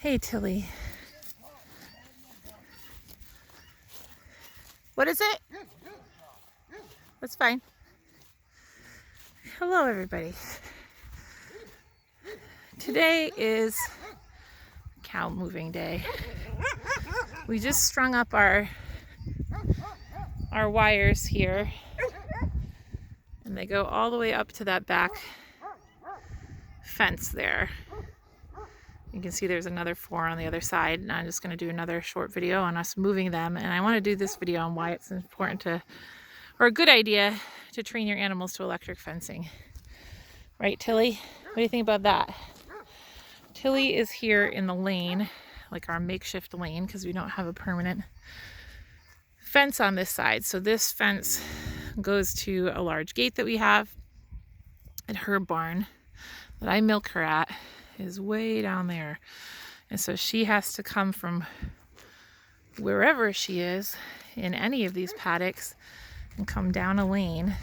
Hey, Tilly. What is it? That's fine. Hello, everybody. Today is cow moving day. We just strung up our wires here, and they go all the way up to that back fence there. You can see there's another 4 on the other side, and I'm just going to do another short video on us moving them. And I want to do this video on why it's important to, or a good idea, to train your animals to electric fencing. Right, Tilly? What do you think about that? Tilly is here in the lane, like our makeshift lane, because we don't have a permanent fence on this side. So this fence goes to a large gate that we have, and her barn that I milk her at is way down there. And so she has to come from wherever she is in any of these paddocks and come down a lane.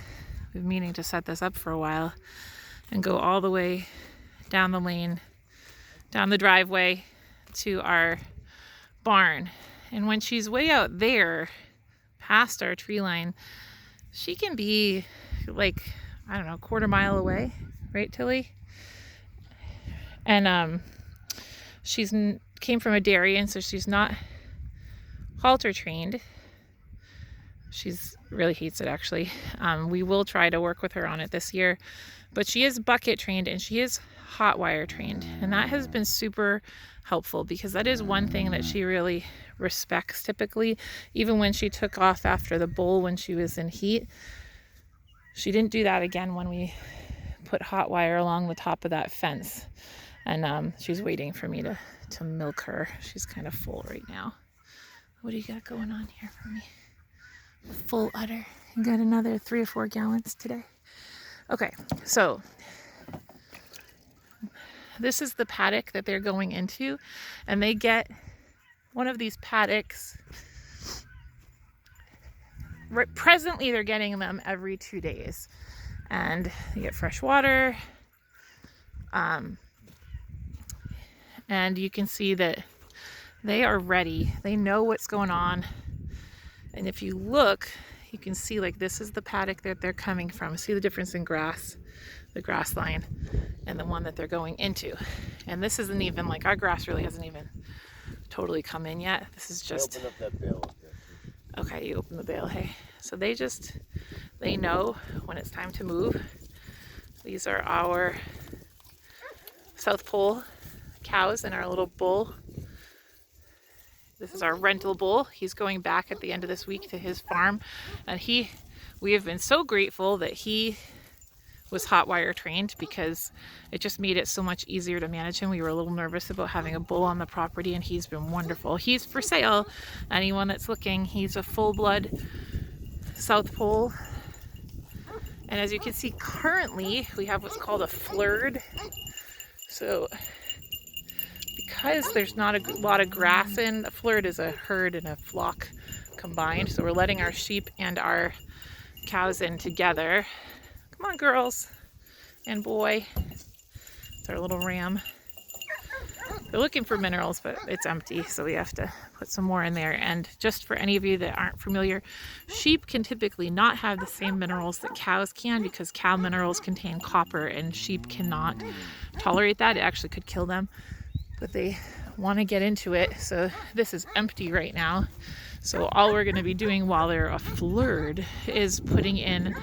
We've been meaning to set this up for a while and go all the way down the lane, down the driveway to our barn. And when she's way out there past our tree line, she can be like, I don't know, 1/4 mile away, right, Tilly? And she's came from a dairy, and so she's not halter trained. She's really hates it, actually. We will try to work with her on it this year, but she is bucket trained and she is hot wire trained, and that has been super helpful because that is one thing that she really respects typically. Even when she took off after the bull when she was in heat, she didn't do that again when we put hot wire along the top of that fence. And she's waiting for me to milk her. She's kind of full right now. What do you got going on here for me? A full udder. You got another 3 or 4 gallons today. Okay, so this is the paddock that they're going into, and they get one of these paddocks. Presently, they're getting them every 2 days, and they get fresh water. And you can see that they are ready. They know what's going on. And if you look, you can see like this is the paddock that they're coming from. See the difference in grass, the grass line, and the one that they're going into. And this isn't even like, our grass really hasn't even totally come in yet. This is just... Open up that bale. Okay, you open the bale, hey. So they know when it's time to move. These are our South Pole cows and our little bull. This is our rental bull. He's going back at the end of this week to his farm, and we have been so grateful that he was hot wire trained because it just made it so much easier to manage him. We were a little nervous about having a bull on the property, and he's been wonderful. He's for sale. Anyone that's looking, he's a full-blood South Pole. And as you can see, currently we have what's called a flurd. So because there's not a lot of grass in, a flurd is a herd and a flock combined. So we're letting our sheep and our cows in together. Come on, girls and boy. It's our little ram. They're looking for minerals, but it's empty, so we have to put some more in there. And just for any of you that aren't familiar, sheep can typically not have the same minerals that cows can because cow minerals contain copper, and sheep cannot tolerate that. It actually could kill them, but they want to get into it. So this is empty right now. So all we're going to be doing while they're a flurd is putting in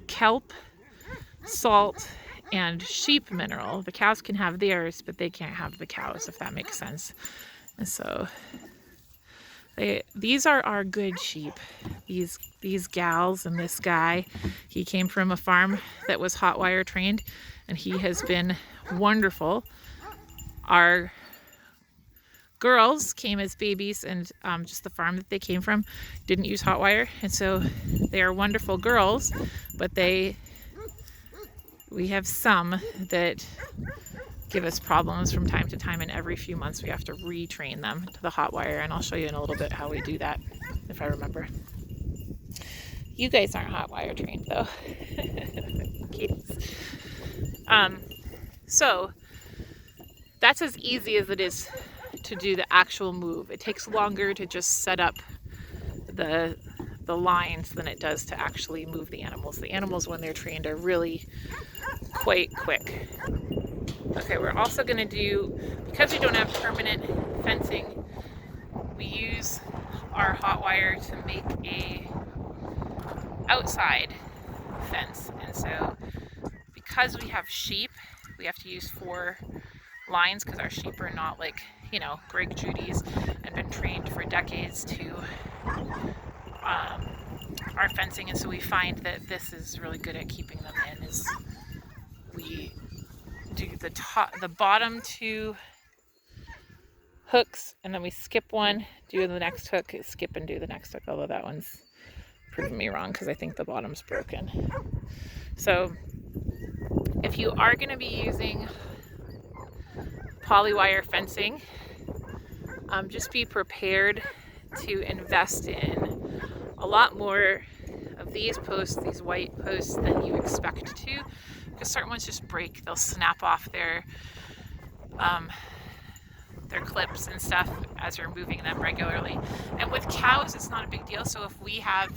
kelp, salt, and sheep mineral. The cows can have theirs, but they can't have the cows, if that makes sense. And so these are our good sheep. These gals and this guy, he came from a farm that was hot wire trained, and he has been wonderful. Our girls came as babies, and just the farm that they came from didn't use hot wire, and so they are wonderful girls, but we have some that give us problems from time to time, and every few months we have to retrain them to the hot wire, and I'll show you in a little bit how we do that if I remember. You guys aren't hot wire trained though. Kids. So that's as easy as it is to do the actual move. It takes longer to just set up the lines than it does to actually move the animals. The animals, when they're trained, are really quite quick. Okay, we're also going to do, because we don't have permanent fencing, we use our hot wire to make a outside fence. And so because we have sheep, we have to use 4 lines because our sheep are not like, you know, Greg Judy's and been trained for decades to our fencing. And so we find that this is really good at keeping them in, is we do the bottom 2 hooks, and then we skip one, do the next hook, skip and do the next hook, although that one's proving me wrong because I think the bottom's broken. So if you are going to be using polywire fencing, just be prepared to invest in a lot more of these posts, these white posts, than you expect to, because certain ones just break. They'll snap off their clips and stuff as you're moving them regularly. And with cows, it's not a big deal. So if we have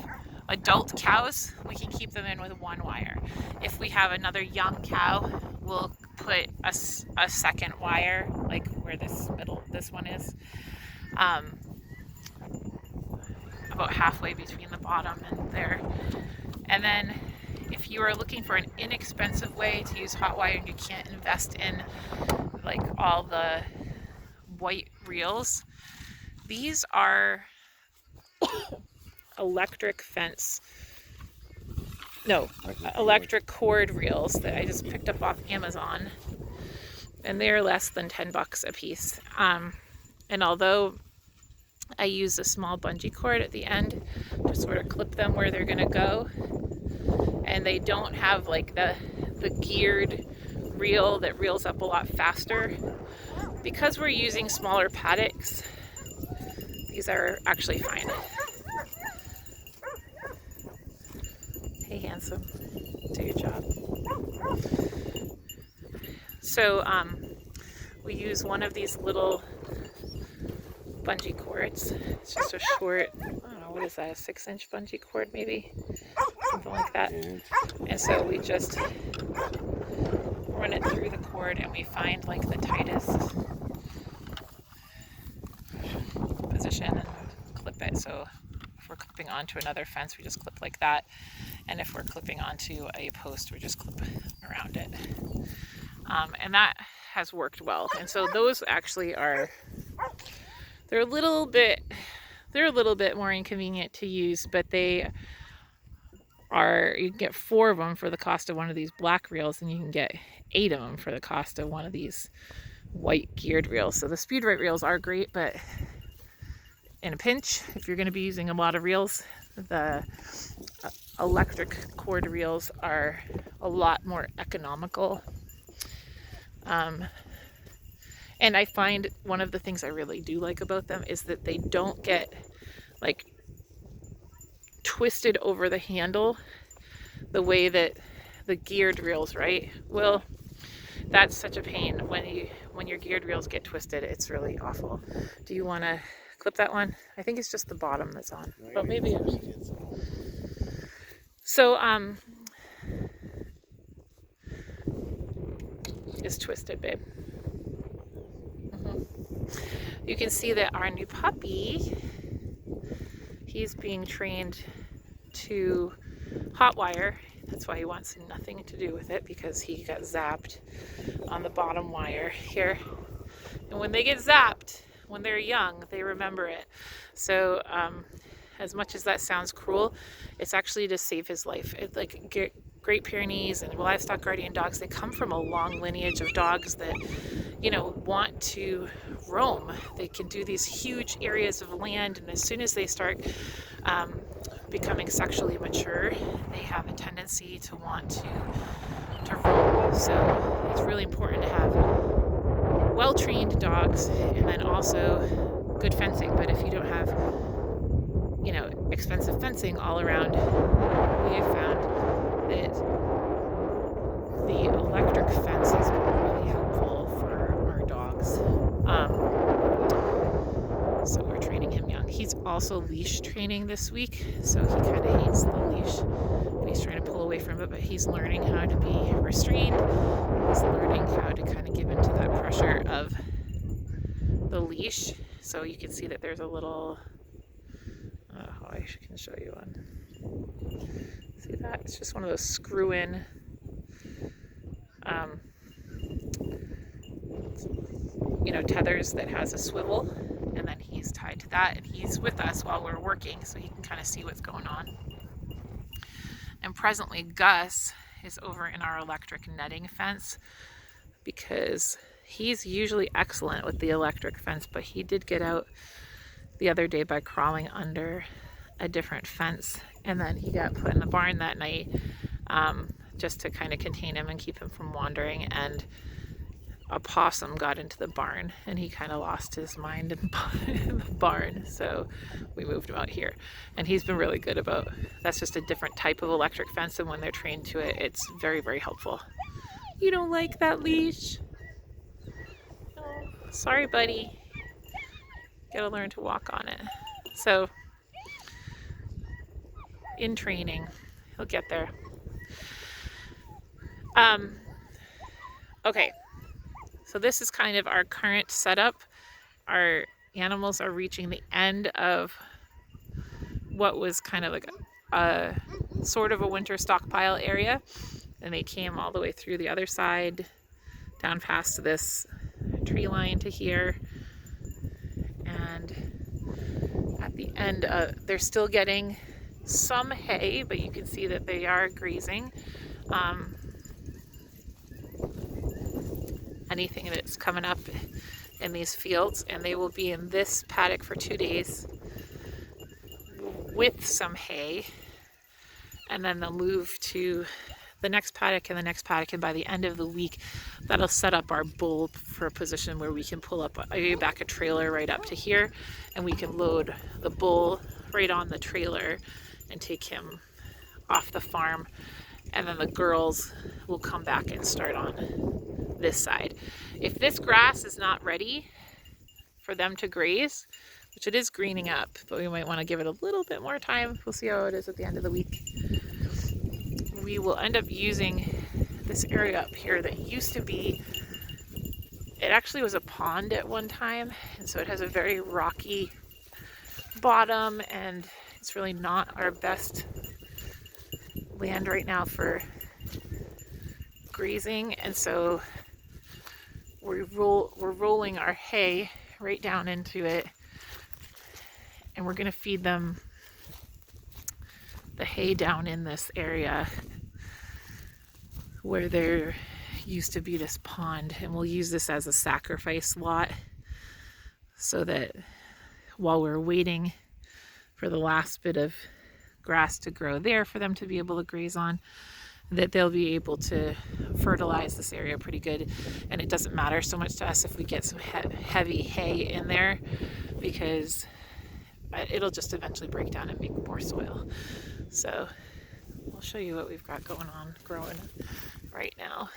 adult cows, we can keep them in with 1 wire. If we have another young cow, we'll put a second wire, like where this one is, about halfway between the bottom and there. And then if you are looking for an inexpensive way to use hot wire and you can't invest in like all the white reels, these are electric cord reels that I just picked up off Amazon, and they're less than $10 a piece. And although I use a small bungee cord at the end to sort of clip them where they're gonna go, and they don't have like the geared reel that reels up a lot faster, because we're using smaller paddocks, these are actually fine. Hey, handsome, do your job. So we use one of these little bungee cords. It's just a short, I don't know, what is that, a 6-inch bungee cord maybe? Something like that. And so we just run it through the cord and we find like the tightest position and clip it. So if we're clipping onto another fence, we just clip like that. And if we're clipping onto a post, we just clip around it. And that has worked well. And so those actually are, they're a little bit more inconvenient to use, but they are, you can get 4 of them for the cost of one of these black reels, and you can get 8 of them for the cost of one of these white geared reels. So the Speedrite reels are great, but in a pinch, if you're going to be using a lot of reels, the electric cord reels are a lot more economical. And I find one of the things I really do like about them is that they don't get like twisted over the handle the way that the geared reels, right? Well, that's such a pain when your geared reels get twisted. It's really awful. Do you want to clip that one? I think it's just the bottom that's on, but maybe so it's twisted, babe. You can see that our new puppy, he's being trained to hot wire. That's why he wants nothing to do with it, because he got zapped on the bottom wire here. And when they get zapped, when they're young, they remember it. So as much as that sounds cruel, it's actually to save his life. It's like Great Pyrenees and livestock guardian dogs, they come from a long lineage of dogs that, you know, want to roam. They can do these huge areas of land, and as soon as they start becoming sexually mature, they have a tendency to want to roam. So it's really important to have well-trained dogs and then also good fencing. But if you don't have, you know, expensive fencing all around, we have found that the electric fence is really helpful for our dogs. animals. So we're training him young. He's also leash training this week, so he kind of hates the leash and he's trying to pull away from it, but he's learning how to be restrained. He's learning how to kind of give into that pressure of the leash. So you can see that there's a little, I can show you one. See that? It's just one of those screw-in tethers that has a swivel, and then he's tied to that, and he's with us while we're working, so he can kind of see what's going on. And presently Gus is over in our electric netting fence because he's usually excellent with the electric fence, but he did get out the other day by crawling under a different fence, and then he got put in the barn that night just to kind of contain him and keep him from wandering, and a possum got into the barn and he kind of lost his mind in the barn, so we moved him out here. And he's been really good about, that's just a different type of electric fence, and when they're trained to it, it's very, very helpful. You don't like that leash? Oh, sorry buddy, gotta learn to walk on it. So in training, he'll get there. Okay, so this is kind of our current setup. Our animals are reaching the end of what was kind of like a sort of a winter stockpile area, and they came all the way through the other side, down past this tree line to here, and at the end they're still getting some hay, but you can see that they are grazing anything that's coming up in these fields, and they will be in this paddock for 2 days with some hay, and then they'll move to the next paddock and the next paddock, and by the end of the week that'll set up our bull for a position where we can pull up back a trailer right up to here, and we can load the bull right on the trailer and take him off the farm, and then the girls will come back and start on this side. If this grass is not ready for them to graze, which it is greening up, but we might want to give it a little bit more time. We'll see how it is at the end of the week. We will end up using this area up here that used to be, it actually was a pond at one time, and so it has a very rocky bottom, and it's really not our best land right now for grazing, and so we're rolling our hay right down into it, and we're going to feed them the hay down in this area where there used to be this pond, and we'll use this as a sacrifice lot so that while we're waiting for the last bit of grass to grow there for them to be able to graze on, that they'll be able to fertilize this area pretty good. And it doesn't matter so much to us if we get some heavy hay in there, because it'll just eventually break down and make more soil. So I'll show you what we've got going on growing right now.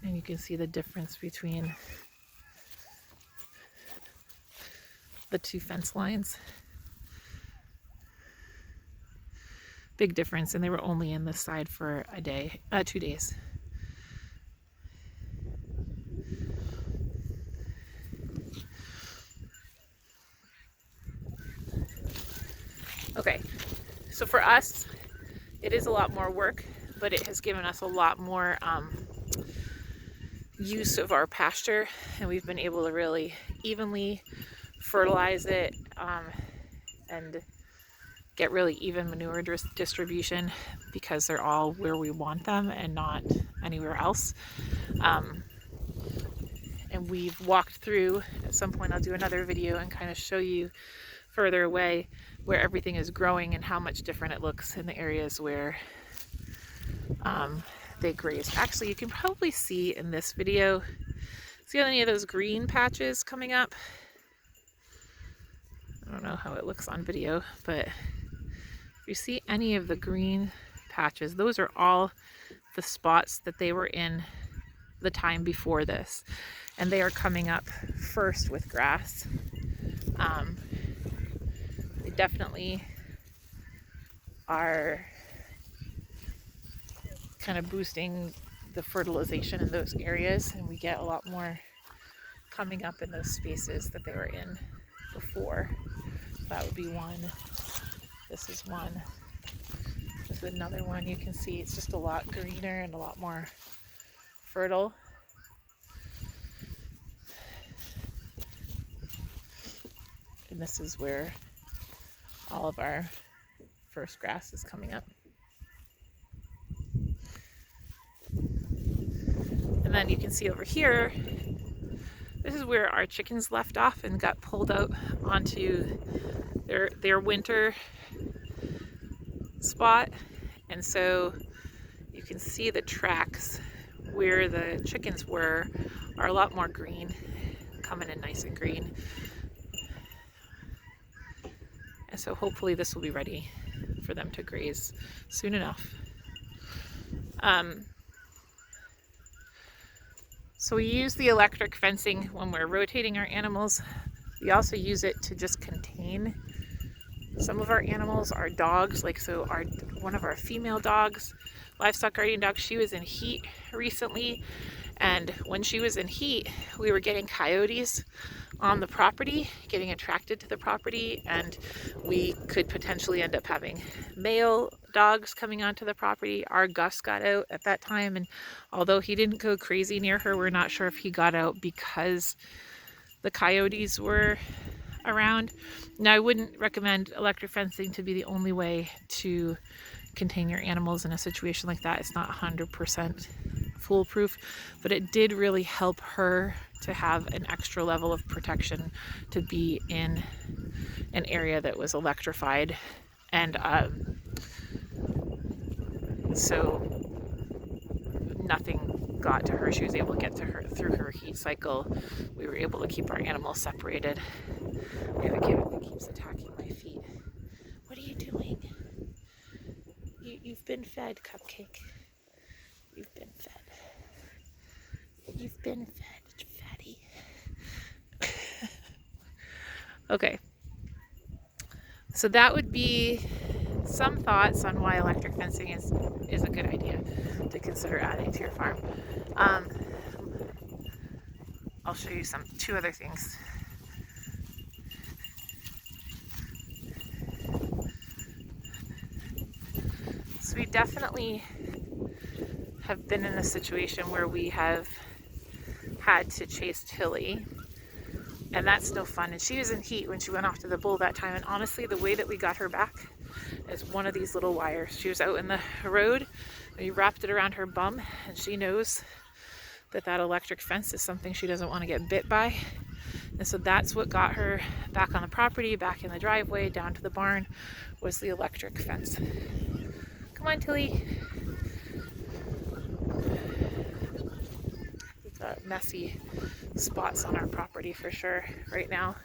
And you can see the difference between the two fence lines. Big difference, and they were only in this side for 2 days. Okay, so for us, it is a lot more work, but it has given us a lot more use of our pasture, and we've been able to really evenly fertilize it and get really even manure distribution, because they're all where we want them and not anywhere else. And we've walked through, at some point I'll do another video and kind of show you further away where everything is growing and how much different it looks in the areas where they graze. Actually, you can probably see in this video, see any of those green patches coming up? I don't know how it looks on video, but If you see any of the green patches, those are all the spots that they were in the time before this, and they are coming up first with grass. They definitely are kind of boosting the fertilization in those areas, and we get a lot more coming up in those spaces that they were in before. That would be one. This is one. This is another one. You can see it's just a lot greener and a lot more fertile. And this is where all of our first grass is coming up. And then you can see over here, this is where our chickens left off and got pulled out onto their winter spot. And so you can see the tracks where the chickens were are a lot more green, coming in nice and green. And so hopefully this will be ready for them to graze soon enough. So we use the electric fencing when we're rotating our animals. We also use it to just contain some of our animals, our dogs. Like, so one of our female dogs, livestock guardian dog, she was in heat recently, and when she was in heat, we were getting coyotes on the property, getting attracted to the property, and we could potentially end up having male dogs coming onto the property. Our Gus got out at that time, and although he didn't go crazy near her, we're not sure if he got out because the coyotes were around. Now, I wouldn't recommend electric fencing to be the only way to contain your animals in a situation like that. It's not 100% foolproof, but it did really help her to have an extra level of protection, to be in an area that was electrified. And so nothing got to her. She was able to get to her through her heat cycle. We were able to keep our animals separated. We have a kid that keeps attacking my feet. What are you doing? You've been fed, Cupcake. You've been fed. You've been fed, fatty. Okay. So that would be some thoughts on why electric fencing is a good idea to consider adding to your farm. I'll show you two other things. So we definitely have been in a situation where we have had to chase Tilly, and that's no fun. And she was in heat when she went off to the bull that time, and honestly, the way that we got her back is one of these little wires. She was out in the road, we wrapped it around her bum, and she knows that electric fence is something she doesn't want to get bit by. And so that's what got her back on the property, back in the driveway, down to the barn, was the electric fence. Come on, Tilly. We've got messy spots on our property for sure right now.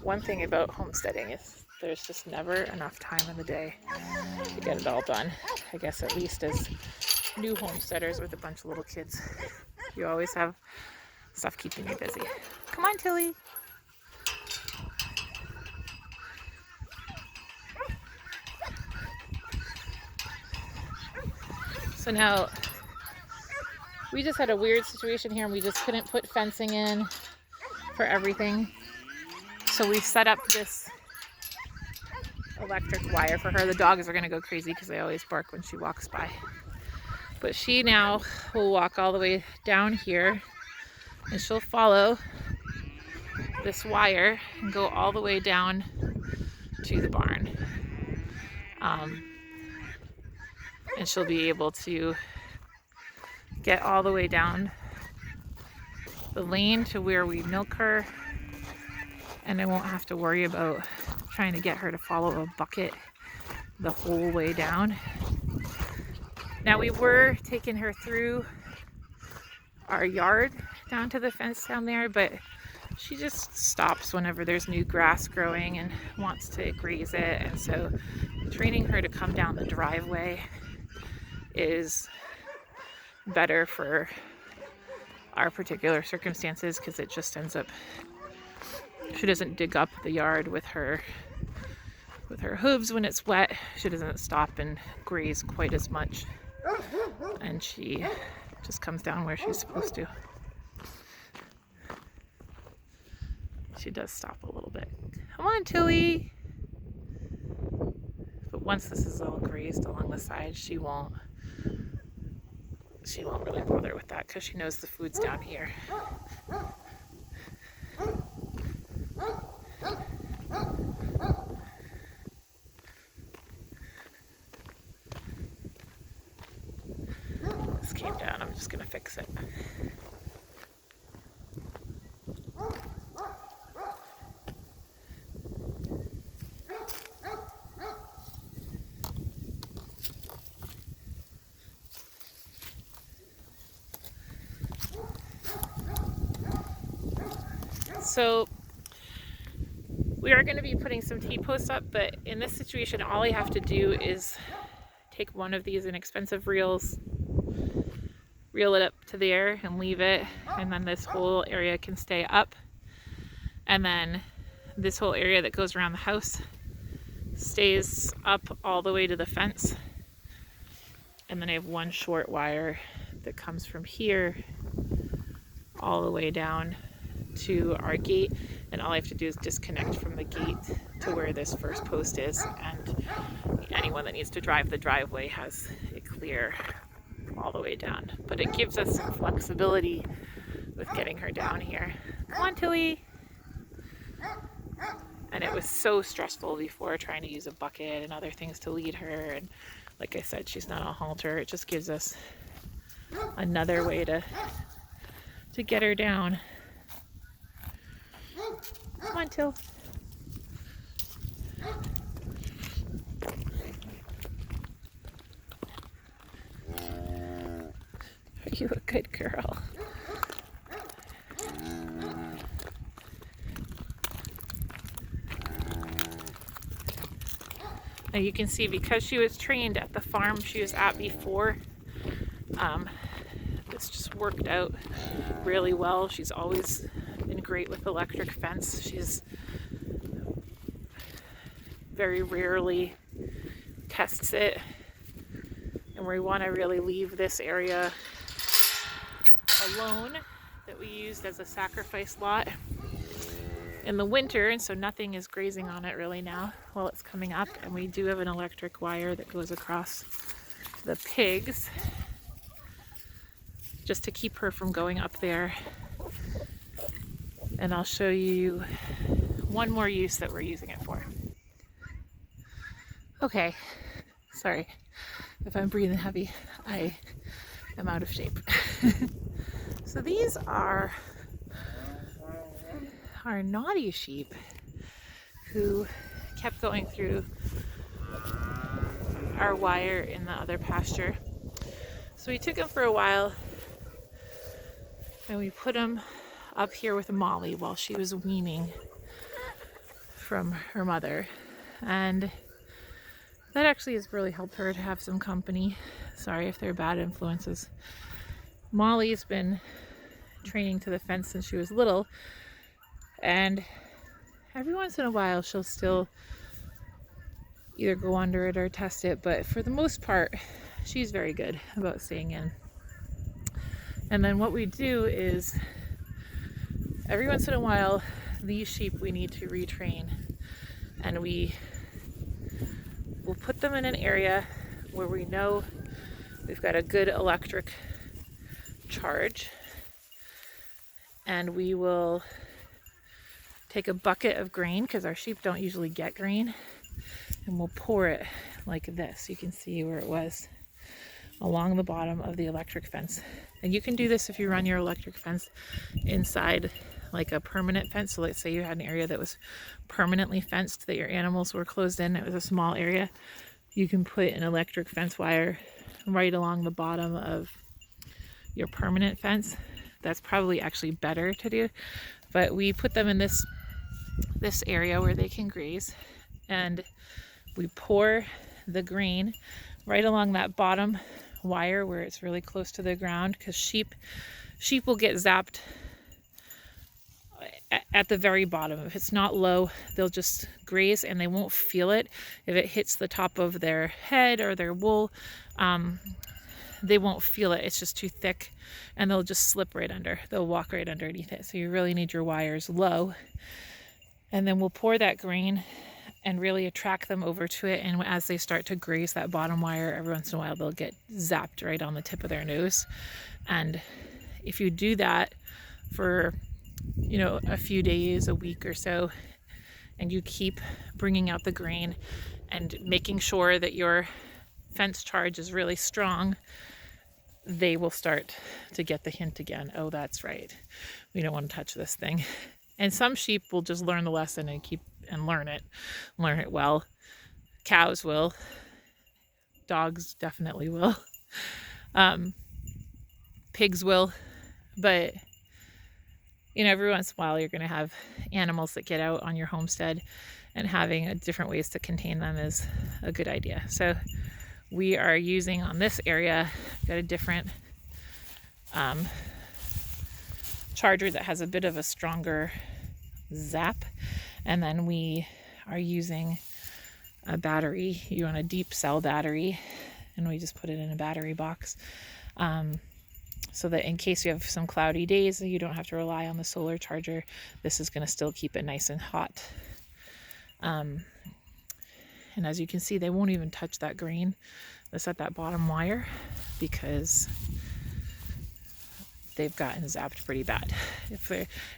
One thing about homesteading is there's just never enough time in the day to get it all done. I guess at least as new homesteaders with a bunch of little kids, you always have stuff keeping you busy. Come on, Tilly. So now we just had a weird situation here, and we just couldn't put fencing in for everything. So we set up this electric wire for her. The dogs are going to go crazy because they always bark when she walks by. But she now will walk all the way down here, and she'll follow this wire and go all the way down to the barn. And she'll be able to get all the way down the lane to where we milk her, and I won't have to worry about trying to get her to follow a bucket the whole way down. Now, we were taking her through our yard down to the fence down there, but she just stops whenever there's new grass growing and wants to graze it. And so training her to come down the driveway is better for our particular circumstances, because it just ends up, she doesn't dig up the yard with her hooves when it's wet. She doesn't stop and graze quite as much, and she just comes down where she's supposed to. She does stop a little bit. Come on, Tilly. But once this is all grazed along the side, she won't really bother with that, because she knows the food's down here. This came down, I'm just gonna fix it. So we are going to be putting some T-posts up, but in this situation, all I have to do is take one of these inexpensive reels, reel it up to there and leave it, and then this whole area can stay up. And then this whole area that goes around the house stays up all the way to the fence. And then I have one short wire that comes from here all the way down to our gate, and all I have to do is disconnect from the gate to where this first post is, and anyone that needs to drive the driveway has it clear all the way down. But it gives us some flexibility with getting her down here. Come on, Tilly. And it was so stressful before, trying to use a bucket and other things to lead her, and like I said, she's not a halter. It just gives us another way to get her down. Come on, Till. Are you a good girl? Now you can see, because she was trained at the farm she was at before, this just worked out really well. She's always been great with electric fence. She's very rarely tests it, and we want to really leave this area alone that we used as a sacrifice lot in the winter, and so nothing is grazing on it really now while it's coming up. And we do have an electric wire that goes across the pigs just to keep her from going up there. And I'll show you one more use that we're using it for. Okay, sorry if I'm breathing heavy. I am out of shape. So these are our naughty sheep who kept going through our wire in the other pasture. So we took them for a while, and we put them up here with Molly while she was weaning from her mother, and that actually has really helped her to have some company. Sorry if they're bad influences. Molly's been training to the fence since she was little, and every once in a while she'll still either go under it or test it, but for the most part she's very good about staying in. And then what we do is, every once in a while, these sheep we need to retrain, and we'll put them in an area where we know we've got a good electric charge, and we will take a bucket of grain, because our sheep don't usually get grain, and we'll pour it like this. You can see where it was along the bottom of the electric fence. And you can do this if you run your electric fence inside like a permanent fence. So let's say you had an area that was permanently fenced, that your animals were closed in, it was a small area. You can put an electric fence wire right along the bottom of your permanent fence. That's probably actually better to do. But we put them in this area where they can graze, and we pour the grain right along that bottom wire where it's really close to the ground, because sheep will get zapped at the very bottom. If it's not low, they'll just graze and they won't feel it. If it hits the top of their head or their wool, they won't feel it. It's just too thick, and they'll just slip right under. They'll walk right underneath it. So you really need your wires low. And then we'll pour that grain and really attract them over to it. And as they start to graze that bottom wire, every once in a while they'll get zapped right on the tip of their nose. And if you do that for, you know, a few days, a week or so, and you keep bringing out the grain and making sure that your fence charge is really strong, they will start to get the hint again. Oh, that's right, we don't want to touch this thing. And some sheep will just learn the lesson and learn it well. Cows will. Dogs definitely will. Pigs will. But, you know, every once in a while you're going to have animals that get out on your homestead, and having different ways to contain them is a good idea. So we are using on this area, got a different charger that has a bit of a stronger zap, and then we are using a battery. You want a deep cell battery, and we just put it in a battery box, so that in case you have some cloudy days, you don't have to rely on the solar charger. This is going to still keep it nice and hot. And as you can see, they won't even touch that grain that's at that bottom wire, because they've gotten zapped pretty bad.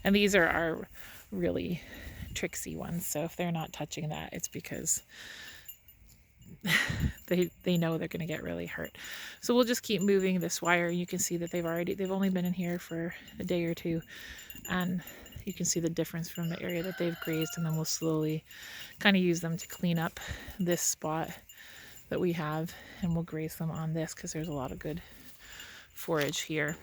And these are our really tricksy ones, so if they're not touching that, it's because they know they're going to get really hurt. So we'll just keep moving this wire. You can see that they've only been in here for a day or two, and you can see the difference from the area that they've grazed, and then we'll slowly kind of use them to clean up this spot that we have, and we'll graze them on this because there's a lot of good forage here.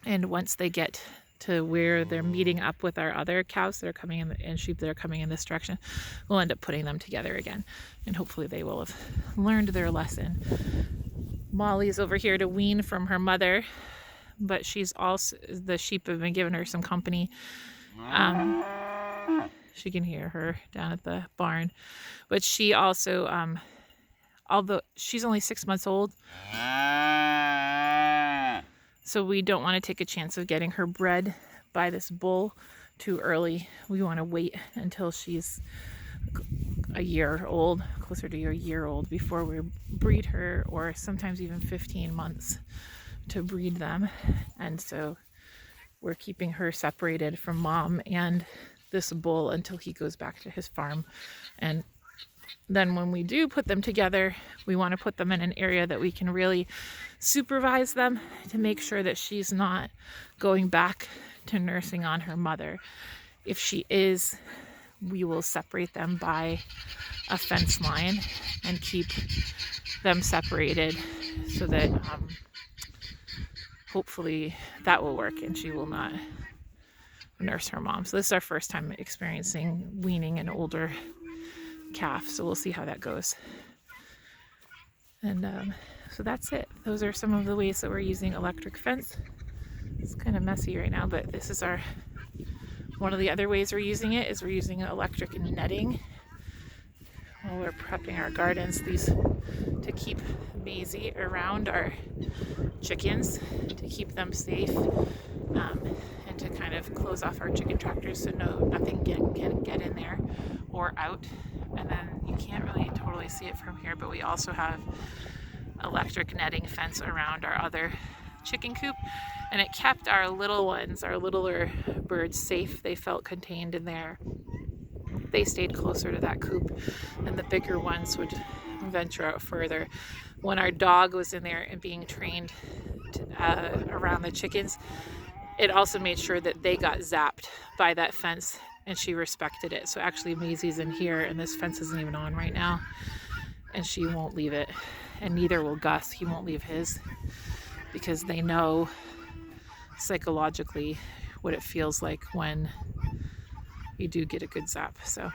And once they get to where they're meeting up with our other cows that are coming in and sheep that are coming in this direction, we'll end up putting them together again, and hopefully they will have learned their lesson. Molly's over here to wean from her mother, but she's also, the sheep have been giving her some company. She can hear her down at the barn, but she also, although she's only 6 months old, so we don't want to take a chance of getting her bred by this bull too early. We want to wait until she's a year old, closer to a year old, before we breed her, or sometimes even 15 months to breed them. And so we're keeping her separated from mom and this bull until he goes back to his farm. And then when we do put them together, we want to put them in an area that we can really supervise them to make sure that she's not going back to nursing on her mother. If she is, we will separate them by a fence line and keep them separated, so that hopefully that will work and she will not nurse her mom. So this is our first time experiencing weaning an older calf, so we'll see how that goes. And so that's it. Those are some of the ways that we're using electric fence. It's kind of messy right now, but this is one of the other ways we're using it is we're using electric netting while we're prepping our gardens, these to keep Maisie around our chickens, to keep them safe, and to kind of close off our chicken tractors so nothing can get in there or out. And then you can't really totally see it from here, but we also have electric netting fence around our other chicken coop, and it kept our little ones, our littler birds, safe. They felt contained in there. They stayed closer to that coop, and the bigger ones would venture out further. When our dog was in there and being trained around the chickens, it also made sure that they got zapped by that fence, and she respected it. So actually Maisie's in here, and this fence isn't even on right now, and she won't leave it, and neither will Gus. He won't leave his, because they know psychologically what it feels like when you do get a good zap. So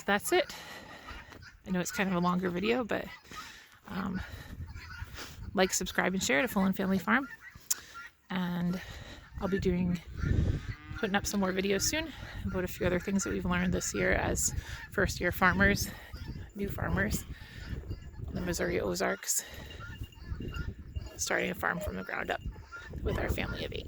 that's it. I know it's kind of a longer video, but like, subscribe, and share to Full and Family Farm. And I'll be putting up some more videos soon about a few other things that we've learned this year as first-year farmers, new farmers, in the Missouri Ozarks, starting a farm from the ground up with our family of 8.